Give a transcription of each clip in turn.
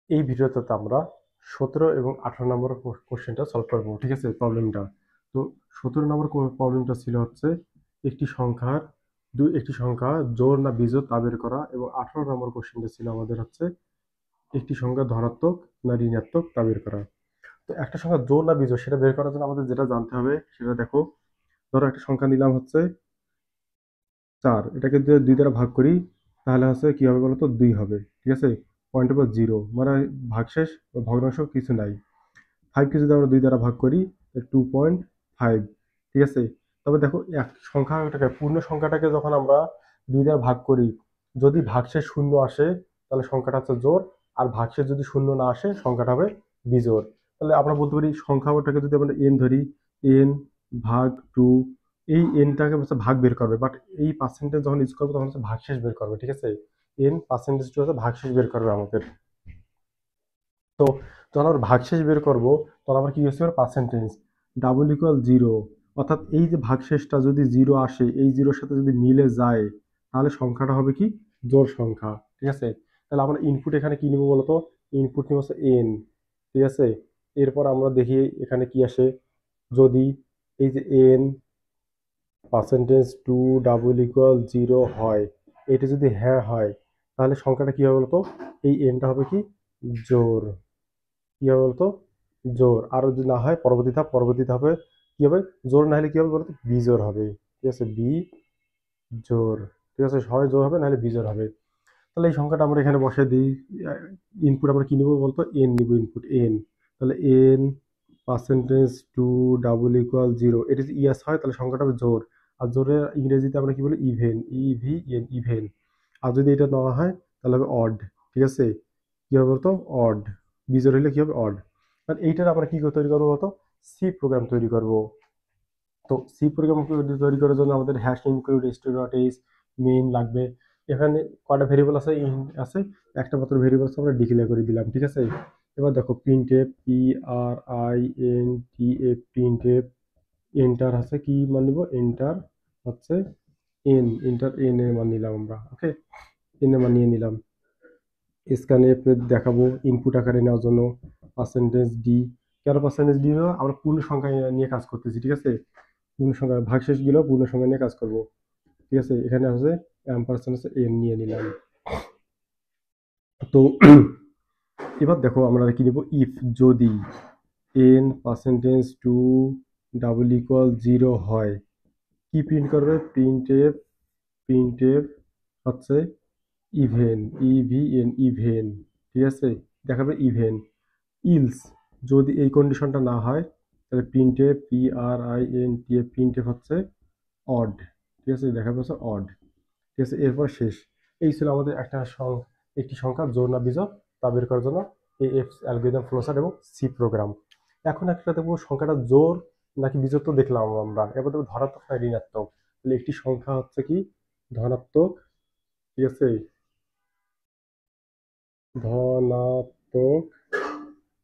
এই ভিডিওতে আমরা 17 এবং 18 নম্বর কোশ্চেনটা সলভ করবো, ঠিক আছে, প্রবলেমটা। তো 17 নম্বর প্রবলেমটা ছিল হচ্ছে একটি সংখ্যা জোড় না বিজোড় তা বের করা, এবং 18 নম্বর কোশ্চেনটা ছিল আমাদের হচ্ছে একটি সংখ্যা ধনাত্মক না ঋণাত্মক তা বের করা। তো একটা সংখ্যা জোড় না বিজোড় সেটা বের করার জন্য আমাদের যেটা জানতে হবে সেটা দেখো। ধরো একটা সংখ্যা নিলাম হচ্ছে 4, এটাকে যদি 2 দ্বারা ভাগ করি তাহলে হচ্ছে কি হবে বলতো, 2 হবে, ঠিক আছে। পয়েন্টের পর 0 মানে ভাগশেষ বা ভগ্নাংশ কিছু নাই। 5 কে যদি আমরা 2 দ্বারা ভাগ করি 2.5, ঠিক আছে। তবে দেখো এক সংখ্যাটাকে, পূর্ণ সংখ্যাটাকে যখন আমরা 2 দ্বারা ভাগ করি, যদি ভাগশেষ শূন্য আসে তাহলে সংখ্যাটা হচ্ছে জোড়, আর ভাগশেষ যদি শূন্য না আসে সংখ্যাটা হবে বিজোড়। তাহলে আমরা বলতে পারি সংখ্যাটাকে যদি আমরা n ধরি, n ভাগ 2, এই nটাকে হচ্ছে ভাগ বের করবে, বাট এই পার্সেন্টেজ যখন ইউজ করবো তখন হচ্ছে ভাগশেষ বের করবে, ঠিক আছে। n পার্সেন্টেজ হচ্ছে ভাগশেষ বের করবে আমাদের। তো যখন আমরা ভাগশেষ বের করব তখন আমরা কি ইউজ করব, পার্সেন্টেজ ডাবল ইকুয়াল 0, অর্থাৎ এই যে ভাগশেষটা যদি 0 আসে, এই জিরোর সাথে যদি মিলে যায় তাহলে সংখ্যাটা হবে কি, জোড় সংখ্যা, ঠিক আছে। তাহলে আমরা ইনপুট এখানে কি নিব বলতো, ইনপুট নিব হচ্ছে n, ঠিক আছে। এরপর আমরা দেখি এখানে কি আসে, যদি এই যে n পার্সেন্টেজ 2 ডাবল ইকুয়াল 0 হয়, এটা যদি হ্যাঁ হয় তাহলে সংখ্যাটা কি হবে বলতো, এই nটা হবে কি, জোড়। কি হবে বলতো, জোর। আর যদি না হয় পরবর্তীতে হবে কি হবে, জোর না হলে কি হবে বলতো, বিজোর হবে, ঠিক আছে, বি জোর, ঠিক আছে। হয় জোর হবে নাহলে বিজোর হবে। তাহলে এই সংখ্যাটা আমরা এখানে বসে দিই। ইনপুট আমরা কি নিব বলতো, এন নিব, ইনপুট এন। তাহলে এন পার্সেন্টেজ 2 ডাবল ইকুয়াল 0, এটা যদি ইয়াস হয় তাহলে সংখ্যাটা হবে জোর। আর জোরের ইংরেজিতে আমরা কি বলি, ইভেন, ইভিএন, ইভেন। আর যদি এটা না হয় তাহলে হবে অড, ঠিক আছে। কি হবে বলতো, অড। বিজোড় হলে কি হবে, অড। আর এইটার আমরা কি তৈরি করবো বলতো, সি প্রোগ্রাম তৈরি করব। তো সি প্রোগ্রাম তৈরি করার জন্য আমাদের হ্যাশ ইনক্লুড std.h মেইন লাগবে। এখানে কয়টা ভেরিয়েবল আছে, আছে একটা মাত্র ভেরিয়েবল আমরা ডিক্লেয়ার করে দিলাম, ঠিক আছে। এবার দেখো প্রিন্টএফ, PRINTF, প্রিন্টএফ এন্টার আছে কি মান নিব, এন্টার হচ্ছে এন, এন্টার এন এর মান নিলাম আমরা, ওকে, এন এর মান নিয়ে নিলাম। স্ক্যানে দেখাবো ইনপুট আকারে নেওয়ার জন্য পার্সেন্টেজ ডি। কেন পার্সেন্টেজ ডি হলো, আমরা পূর্ণ সংখ্যা নিয়ে কাজ করতেছি, ঠিক আছে। পূর্ণ সংখ্যা ভাগশেষ গুলো পূর্ণ সংখ্যা নিয়ে কাজ করব, ঠিক আছে। এখানে আছে অ্যাম্পারসেন্ট আছে, এন নিয়ে নিলাম। তো এবার দেখো আমরা কি নিব, ইফ যদি এন পার্সেন্টেজ 2 ডাবল ইকুয়াল 0 হয়, কি প্রিন্ট করবে, প্রিন্টএফ হচ্ছে ইভেন, ইভিএন, ইভেন, ঠিক আছে, দেখাবে ইভেন। ইলস যদি এই কন্ডিশনটা না হয় তাহলে প্রিন্টএফ, PRINTF, প্রিন্টএফ হচ্ছে অড, ঠিক আছে, দেখা যাচ্ছে অড, ঠিক আছে। এরপর শেষ। এই ছিল আমাদের একটি সংখ্যা জোড় না বিজোড় তা বের করার জন্য এএফ অ্যালগরিদম, ফ্লোচার্ট এবং সি প্রোগ্রাম। এখন একটা দেখবো সংখ্যাটা জোড় নাকি বিজোড়, তো দেখলাম আমরা। এবার দেখবো ধনাত্মক না ঋণাত্মক। তাহলে একটি সংখ্যা হচ্ছে কি, ধনাত্মক, ঠিক আছে, ধনাত্মক।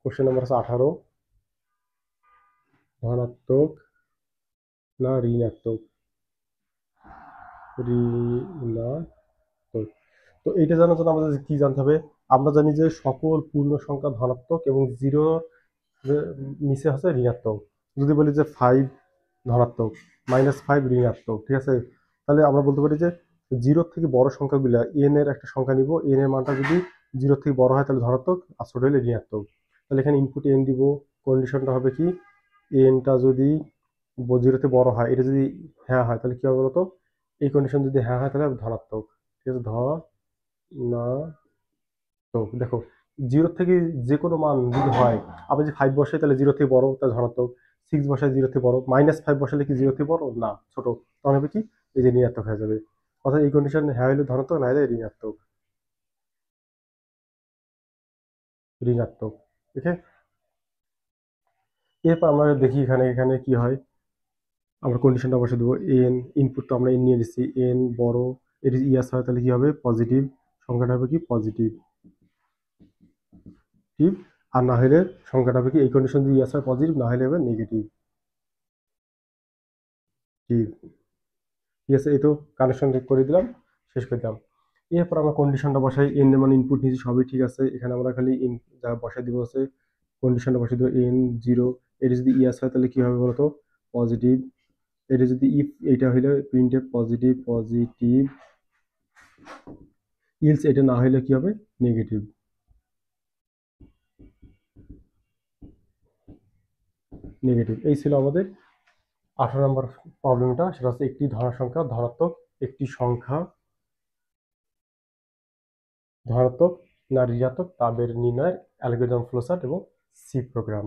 কোশ্চেন নাম্বার আছে 18, ধনাত্মক না ঋণাত্মক, ঋণাত্মক। তো এইটা জানার জন্য আমাদের কি জানতে হবে, আমরা জানি যে সকল পূর্ণ সংখ্যা ধনাত্মক এবং 0 নিচে হচ্ছে ঋণাত্মক। যদি বলি যে 5 ধনাত্মক, -5 ঋণাত্মক, ঠিক আছে। তাহলে আমরা বলতে পারি যে 0 থেকে বড় সংখ্যাগুলা, এন এর একটা সংখ্যা নিব, এন এর মানটা যদি 0 থেকে বড় হয় তাহলে ধনাত্মক, আর ছোট হলে ঋণাত্মক। তাহলে এখানে ইনপুট এন দিব, কন্ডিশনটা হবে কি, এনটা যদি 0 থেকে বড় হয়, এটা যদি হ্যাঁ হয় তাহলে কি হবে বলতো, এই কন্ডিশন যদি হ্যাঁ হয় তাহলে ধনাত্মক, ঠিক আছে, না। তো দেখো 0 থেকে যে কোনো মান যদি হয়, আবার যে 5 বসাই তাহলে 0 থেকে বড়, তাহলে ধনাত্মক। 6 বসায় 0 থেকে বড়, -5 বসালে কি 0 থেকে বড় না, ছোট, তখন হবে কি, এই যে ঋণাত্মক হয়ে যাবে। অর্থাৎ এই কন্ডিশন হ্যাঁ হলে ধনাত্মক, না হলে ঋণাত্মক, ঋণাত্মক, ঠিক আছে। এরপর আমরা দেখি এখানে এখানে কি হয়, আমরা কন্ডিশনটা বসে দেবো। এন ইনপুট তো আমরা এন নিয়ে নিচ্ছি, এন বড়, এটি ইয়াস হয় তাহলে কি হবে, পজিটিভ, সংখ্যাটা হবে কি, পজিটিভ, ঠিক। আর না হলে সংখ্যাটা হবে কি, এই কন্ডিশন যদি ইয়াস হয় পজিটিভ, না হলে হবে নেগেটিভ, ঠিক। ঠিক আছে, এই তো কানেকশন করে দিলাম, শেষ করে দিলাম। এরপর আমরা কন্ডিশনটা বসাই, এন এর মানে ইনপুট নিয়েছি সবই ঠিক আছে, এখানে আমরা খালি যা বসাই দিব হচ্ছে কন্ডিশনটা বসাই দিব এন জিরো। এটা যদি ইয়াস হয় তাহলে কি হবে বলতো, পজিটিভ। এটা যদি ইফ এটা হইলে প্রিন্টে পজিটিভ পজিটিভ, ইলস এটা না হইলে কি হবে, নেগেটিভ নেগেটিভ। এই ছিল আমাদের 18 নম্বর প্রবলেমটা, সেটা হচ্ছে একটি ধনাসংখ্যা ধনাত্মক, একটি সংখ্যা ধনাত্মক না ঋণাত্মক তা বের নির্ণয়ের অ্যালগরিদম ফ্লোচার্ট এবং সি প্রোগ্রাম।